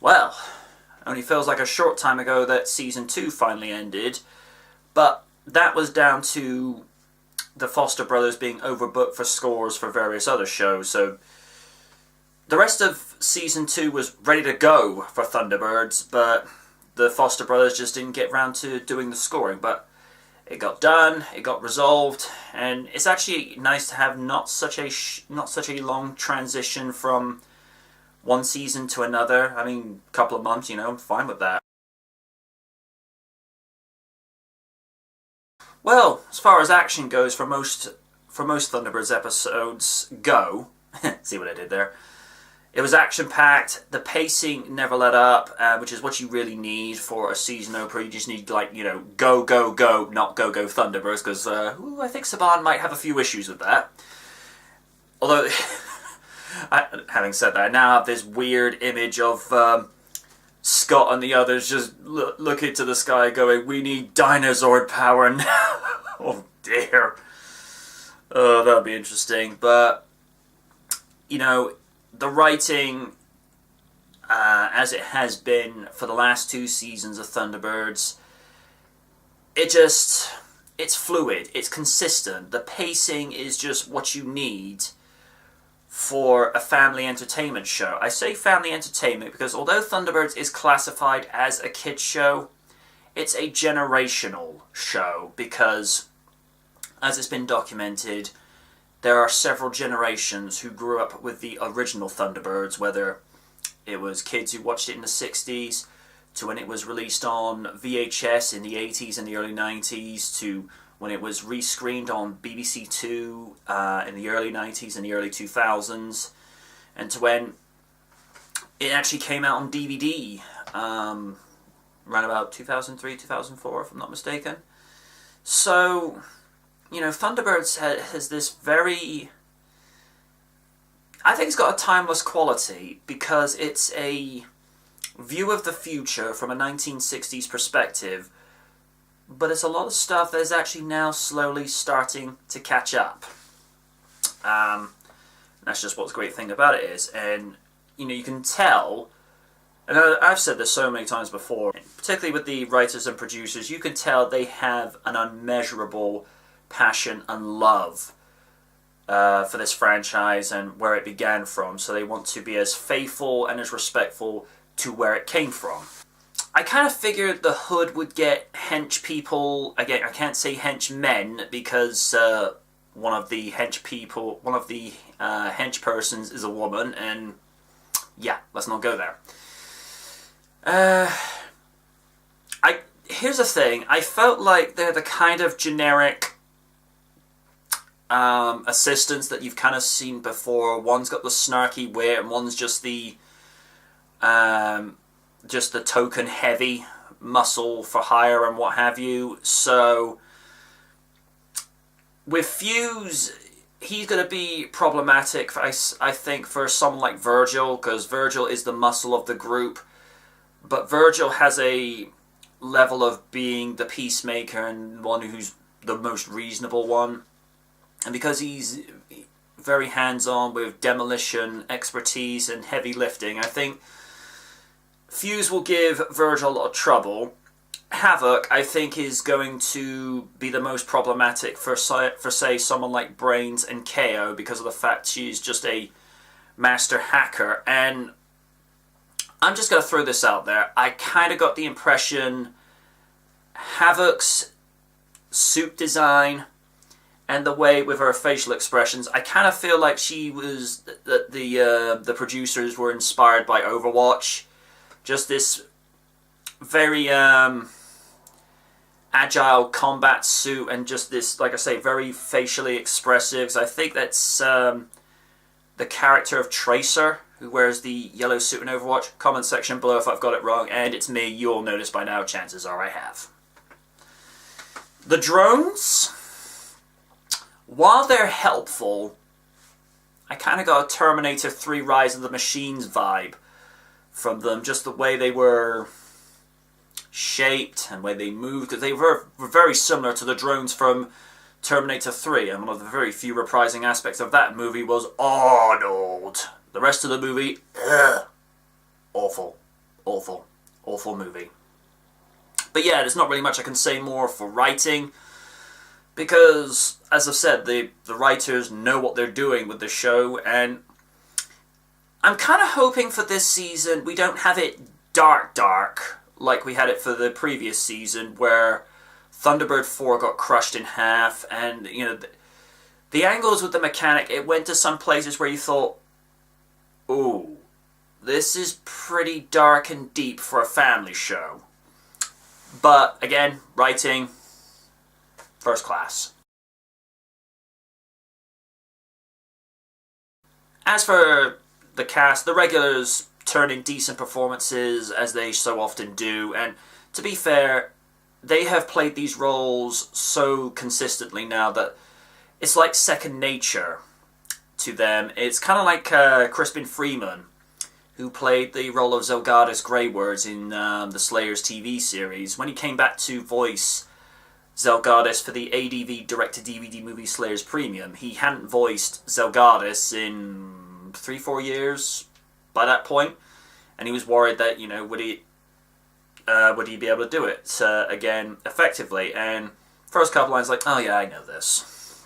Well, only feels like a short time ago that Season 2 finally ended, but that was down to the Foster brothers being overbooked for scores for various other shows, so the rest of Season 2 was ready to go for Thunderbirds, but the Foster brothers just didn't get round to doing the scoring, but it got done, it got resolved, and it's actually nice to have not such a long transition from one season to another. I mean, a couple of months, I'm fine with that. Well, as far as action goes for most Thunderbirds episodes go, see what I did there? It was action-packed, the pacing never let up, which is what you really need for a season opener. You just need, go, go, go, not go, go Thunderbirds, because I think Saban might have a few issues with that. Although, having said that, I now have this weird image of Scott and the others just looking to the sky going, we need dinosaur power now. Oh dear. Oh, that'll be interesting. But, the writing, as it has been for the last two seasons of Thunderbirds, it's fluid, it's consistent. The pacing is just what you need for a family entertainment show. I say family entertainment because although Thunderbirds is classified as a kids show, it's a generational show because, as it's been documented, there are several generations who grew up with the original Thunderbirds, whether it was kids who watched it in the 60s, to when it was released on VHS in the 80s and the early 90s, to when it was rescreened on BBC Two in the early 90s and the early 2000s, and to when it actually came out on DVD around about 2003, 2004, if I'm not mistaken. So, Thunderbirds has this very... I think it's got a timeless quality because it's a view of the future from a 1960s perspective, but it's a lot of stuff that is actually now slowly starting to catch up. That's just what's the great thing about it is. And, you can tell, and I've said this so many times before, particularly with the writers and producers, you can tell they have an unmeasurable passion and love for this franchise and where it began from, so they want to be as faithful and as respectful to where it came from. I kind of figured the Hood would get hench people. Again, I can't say hench men because one of the hench persons is a woman, and yeah, let's not go there. Here's the thing, I felt like they're the kind of generic assistants that you've kind of seen before. One's got the snarky wit, and one's just the token heavy muscle for hire and what have you. So with Fuse, he's going to be problematic, I think, for someone like Virgil, because Virgil is the muscle of the group, but Virgil has a level of being the peacemaker and one who's the most reasonable one. And because he's very hands-on with demolition expertise and heavy lifting, I think Fuse will give Virgil a lot of trouble. Havoc, I think, is going to be the most problematic for say, someone like Brains and KO because of the fact she's just a master hacker. And I'm just going to throw this out there. I kind of got the impression Havoc's suit design and the way with her facial expressions, I kind of feel like she was that the producers were inspired by Overwatch. Just this very agile combat suit and just this, like I say, very facially expressive. Because I think that's the character of Tracer, who wears the yellow suit in Overwatch. Comment section below if I've got it wrong, and it's me. You all notice by now. Chances are I have. The drones, while they're helpful, I kind of got a Terminator 3 Rise of the Machines vibe from them. Just the way they were shaped and the way they moved, because they were very similar to the drones from Terminator 3, and one of the very few reprising aspects of that movie was Arnold. The rest of the movie, awful. Awful. Awful movie. But yeah, there's not really much I can say more for writing, because, as I've said, the writers know what they're doing with the show, and I'm kind of hoping for this season we don't have it dark like we had it for the previous season, where Thunderbird 4 got crushed in half, and, you know, the angles with the mechanic, it went to some places where you thought, ooh, this is pretty dark and deep for a family show. But, again, writing, first class. As for the cast, the regulars turn in decent performances, as they so often do, and to be fair, they have played these roles so consistently now that it's like second nature to them. It's kind of like Crispin Freeman, who played the role of Zelgadis Greywords in the Slayers TV series. When he came back to voice Zelgadis for the ADV direct-to-DVD movie Slayers Premium, he hadn't voiced Zelgadis in 3-4 years by that point, and he was worried that, you know, would he be able to do it again effectively? And first couple lines like, oh yeah, I know this.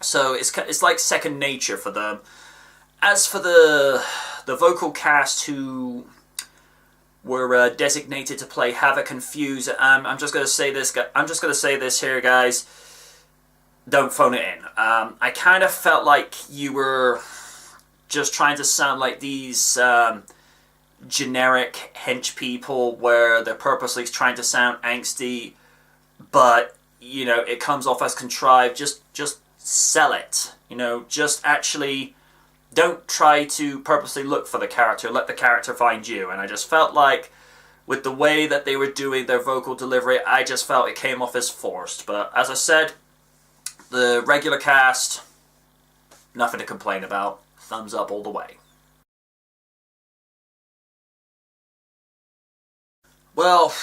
So it's like second nature for them. As for the vocal cast who were designated to play Havoc and Fuse, I'm just going to say this. I'm just going to say this here, guys. Don't phone it in. I kind of felt like you were just trying to sound like these generic hench people, where they're purposely trying to sound angsty, but, you know, it comes off as contrived. Just sell it. You know, just actually don't try to purposely look for the character. Let the character find you. And I just felt like, with the way that they were doing their vocal delivery, I just felt it came off as forced. But as I said, the regular cast, nothing to complain about. Thumbs up all the way. Well,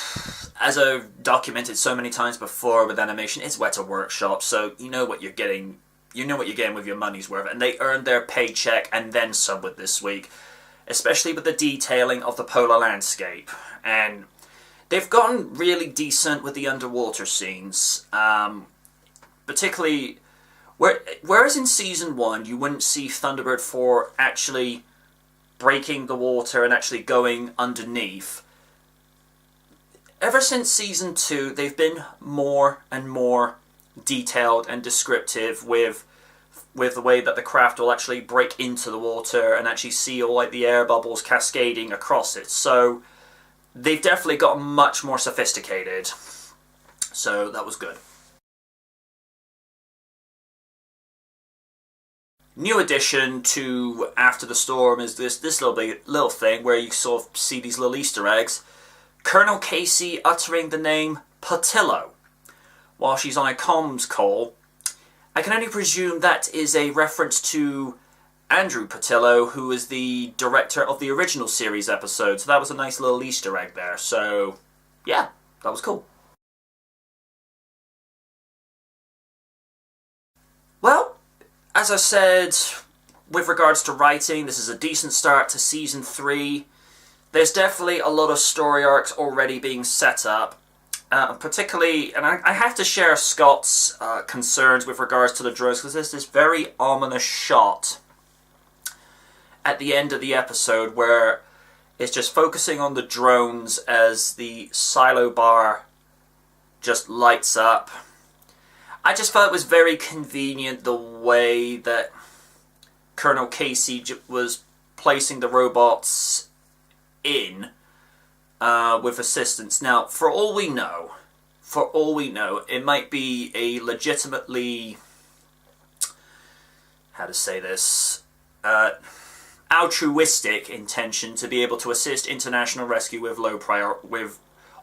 as I've documented so many times before with animation, it's Weta Workshop, so you know what you're getting. You know what you're getting with your money's worth, and they earned their paycheck and then some with this week, especially with the detailing of the polar landscape. And they've gotten really decent with the underwater scenes, particularly whereas in Season 1 you wouldn't see Thunderbird 4 actually breaking the water and actually going underneath. Ever since Season 2, they've been more and more detailed and descriptive with the way that the craft will actually break into the water and actually see all like the air bubbles cascading across it. So they've definitely gotten much more sophisticated. So that was good. New addition to After the Storm is this little thing where you sort of see these little Easter eggs. Colonel Casey uttering the name Patillo while she's on a comms call. I can only presume that is a reference to Andrew Patillo, who is the director of the original series episode. So that was a nice little Easter egg there. So, yeah, that was cool. Well, as I said, with regards to writing, this is a decent start to Season 3. There's definitely a lot of story arcs already being set up. Particularly, and I have to share Scott's concerns with regards to the drones, because there's this very ominous shot at the end of the episode where it's just focusing on the drones as the silo bar just lights up. I just felt it was very convenient the way that Colonel Casey was placing the robots in with assistance. Now, for all we know, it might be a legitimately, how to say this, altruistic intention to be able to assist international rescue with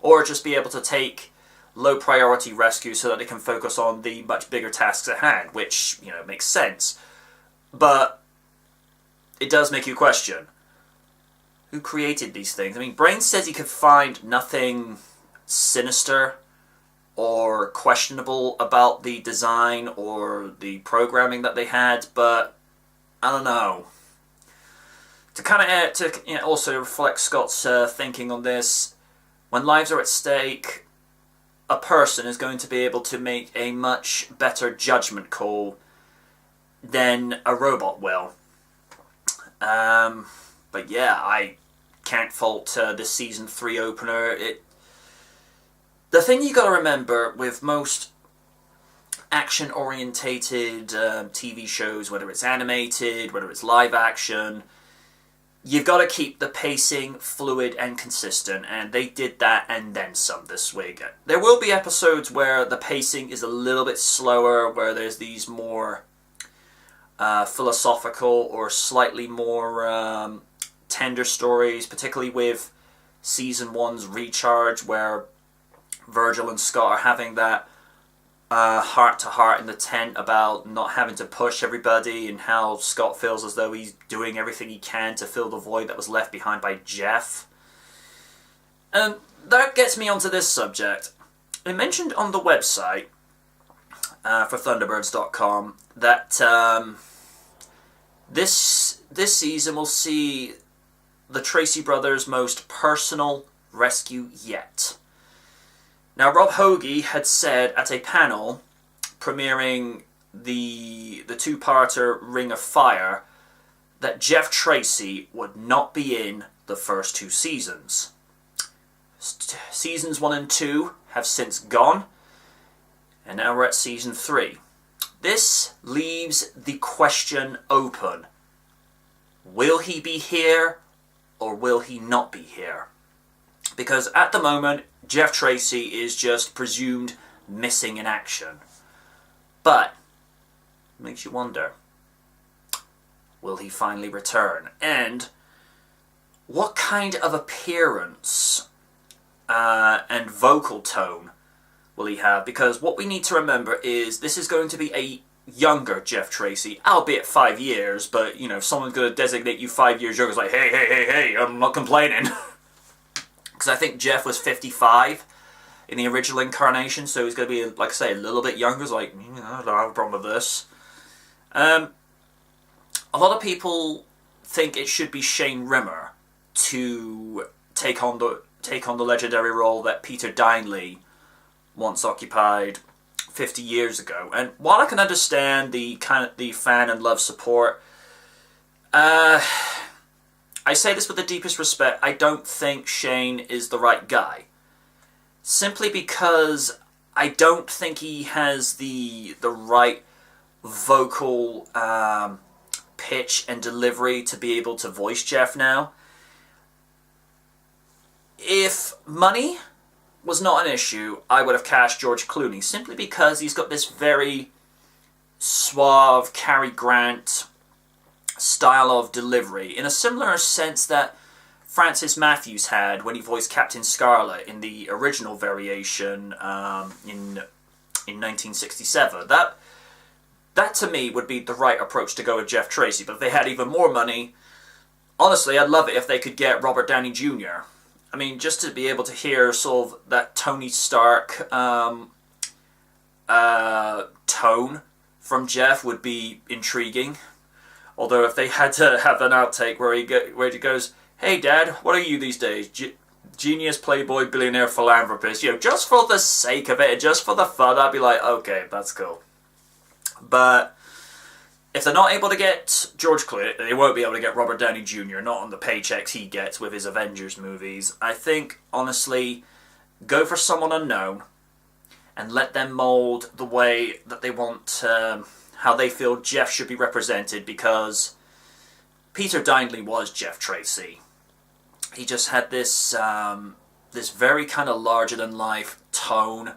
or just be able to take low priority rescue so that they can focus on the much bigger tasks at hand, which, you know, makes sense. But it does make you question, who created these things? I mean, Brain says he could find nothing sinister or questionable about the design or the programming that they had, but I don't know. To kind of also reflect Scott's thinking on this, when lives are at stake, a person is going to be able to make a much better judgment call than a robot will. But yeah, I can't fault this season 3 opener. The thing you got to remember with most action-orientated TV shows, whether it's animated, whether it's live action, you've got to keep the pacing fluid and consistent, and they did that and then some this week. There will be episodes where the pacing is a little bit slower, where there's these more philosophical or slightly more tender stories, particularly with Season 1's Recharge, where Virgil and Scott are having that heart-to-heart in the tent about not having to push everybody, and how Scott feels as though he's doing everything he can to fill the void that was left behind by Jeff. And that gets me onto this subject. I mentioned on the website for Thunderbirds.com that this season will see the Tracy brothers' most personal rescue yet. Now, Rob Hoagie had said at a panel premiering the two-parter Ring of Fire that Jeff Tracy would not be in the first 2 seasons. Seasons 1 and 2 have since gone, and now we're at Season 3. This leaves the question open. Will he be here, or will he not be here? Because at the moment, Jeff Tracy is just presumed missing in action. But it makes you wonder, will he finally return? And what kind of appearance and vocal tone will he have? Because what we need to remember is this is going to be a younger Jeff Tracy, albeit 5 years, but, you know, if someone's going to designate you 5 years younger, it's like, hey, I'm not complaining. Because I think Jeff was 55 in the original incarnation, so he's going to be, like I say, a little bit younger. It's like, I don't have a problem with this. A lot of people think it should be Shane Rimmer to take on the legendary role that Peter Dineley once occupied 50 years ago. And while I can understand the fan and love support, I say this with the deepest respect, I don't think Shane is the right guy. Simply because I don't think he has the right vocal pitch and delivery to be able to voice Jeff now. If money was not an issue, I would have cast George Clooney, simply because he's got this very suave Cary Grant style of delivery, in a similar sense that Francis Matthews had when he voiced Captain Scarlet in the original variation in 1967. That to me would be the right approach to go with Jeff Tracy. But if they had even more money, honestly, I'd love it if they could get Robert Downey Jr. I mean, just to be able to hear sort of that Tony Stark tone from Jeff would be intriguing. Although if they had to have an outtake where he goes, "Hey Dad, what are you these days? Genius, playboy, billionaire, philanthropist." You know, just for the sake of it, just for the fun, I'd be like, okay, that's cool. But if they're not able to get George Clooney, they won't be able to get Robert Downey Jr., not on the paychecks he gets with his Avengers movies. I think, honestly, go for someone unknown and let them mold the way that they want, how they feel Jeff should be represented, because Peter Dineley was Jeff Tracy. He just had this this very kind of larger-than-life tone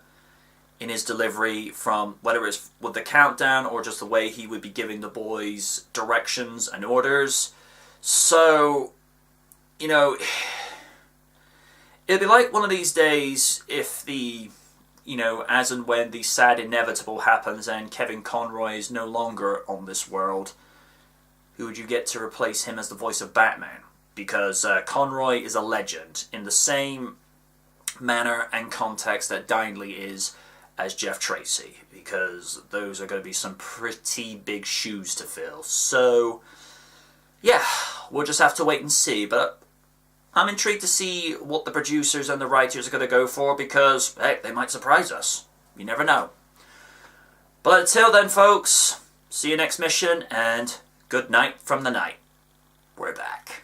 in his delivery, from whether it's with the countdown or just the way he would be giving the boys directions and orders. So, you know, it'd be like one of these days if the, you know, as and when the sad inevitable happens and Kevin Conroy is no longer on this world, who would you get to replace him as the voice of Batman? Because Conroy is a legend in the same manner and context that Dineley is as Jeff Tracy, because those are going to be some pretty big shoes to fill. So, yeah, we'll just have to wait and see. But I'm intrigued to see what the producers and the writers are going to go for, because, hey, they might surprise us. You never know. But until then, folks, see you next mission, and good night from the night. We're back.